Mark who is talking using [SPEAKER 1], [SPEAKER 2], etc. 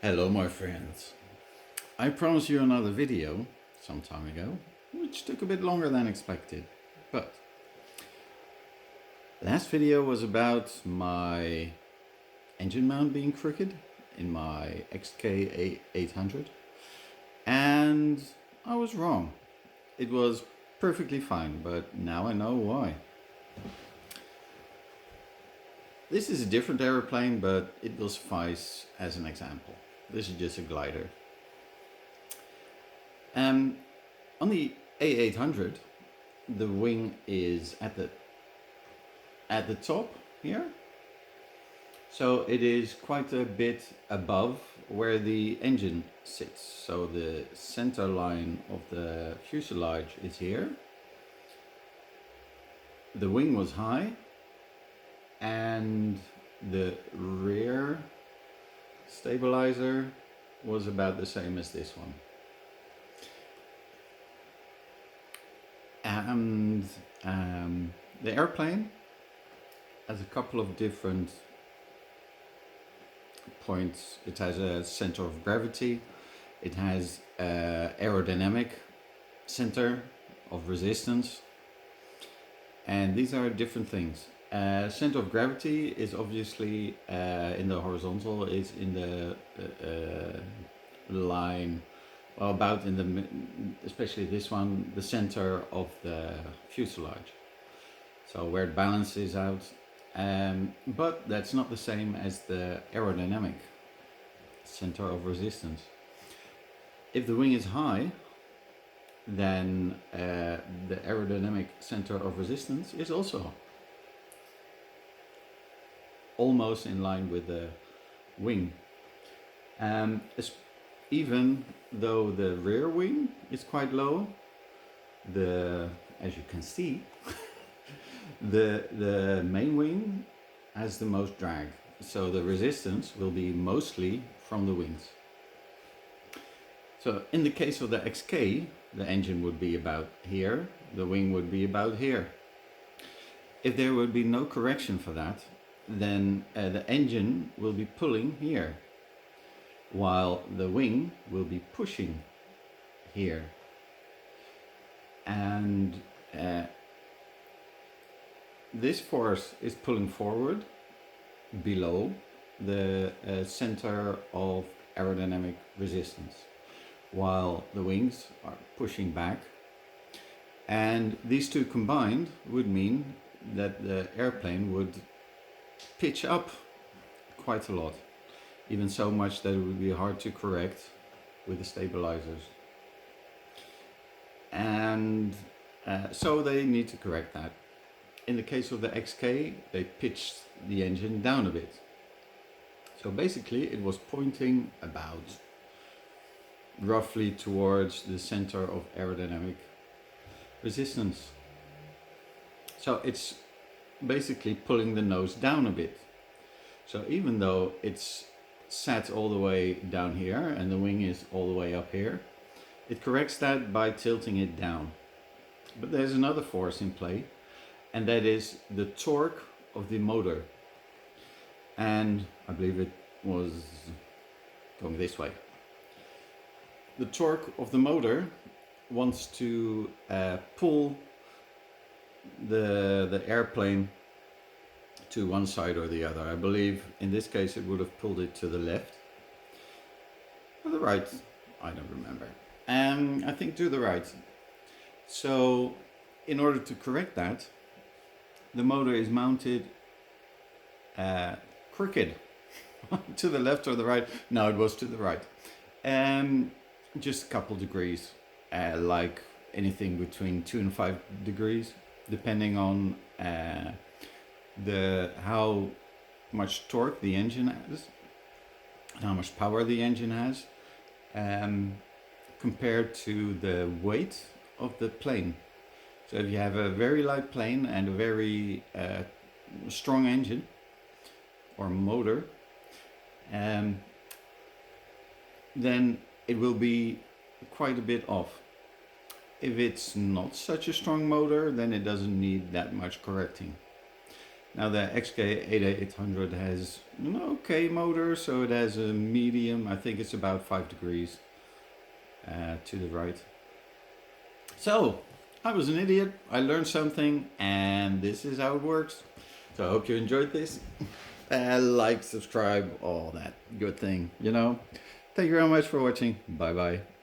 [SPEAKER 1] Hello my friends. I promised you another video some time ago, which took a bit longer than expected, but last video was about my engine mount being crooked in my a800, and I was wrong. It was perfectly fine, but now I know why. This is a different airplane, but it will suffice as an example. This is just a glider. On the a800, the wing is at the top here, so it is quite a bit above where the engine sits. So the center line of the fuselage is here. The wing was high, and the rear stabilizer was about the same as this one. And the airplane has a couple of different points. It has a center of gravity, it has aerodynamic center of resistance, and these are different things. Center of gravity is obviously in the horizontal, is in the line, well, about in the, especially this one, the center of the fuselage. So where it balances out, but that's not the same as the aerodynamic center of resistance. If the wing is high, then the aerodynamic center of resistance is also almost in line with the wing. Even though the rear wing is quite low, as you can see, the main wing has the most drag. So the resistance will be mostly from the wings. So in the case of the XK, the engine would be about here, the wing would be about here. If there would be no correction for that, then the engine will be pulling here, while the wing will be pushing here. And this force is pulling forward below the center of aerodynamic resistance, while the wings are pushing back. And these two combined would mean that the airplane would pitch up quite a lot, even so much that it would be hard to correct with the stabilizers. And so they need to correct that. In the case of the XK, they pitched the engine down a bit. So basically it was pointing about roughly towards the center of aerodynamic resistance. So it's basically pulling the nose down a bit. So even though it's sat all the way down here and the wing is all the way up here, it corrects that by tilting it down. But there's another force in play, and that is the torque of the motor. And I believe it was going this way. The torque of the motor wants to pull the airplane to one side or the other. I believe in this case it would have pulled it to the left or the right, I don't remember. I think to the right. So in order to correct that, the motor is mounted crooked to the left or the right. No, it was to the right. Just a couple degrees, like anything between 2 and 5 degrees, depending on how much torque the engine has, how much power the engine has, compared to the weight of the plane. So if you have a very light plane and a very strong engine or motor, then it will be quite a bit off. If it's not such a strong motor, then it doesn't need that much correcting. Now the XK800 has an okay motor, so it has a medium, I think it's about 5 degrees to the right. So, I was an idiot, I learned something, and this is how it works. So I hope you enjoyed this. Like, subscribe, all that good thing, you know. Thank you very much for watching. Bye bye.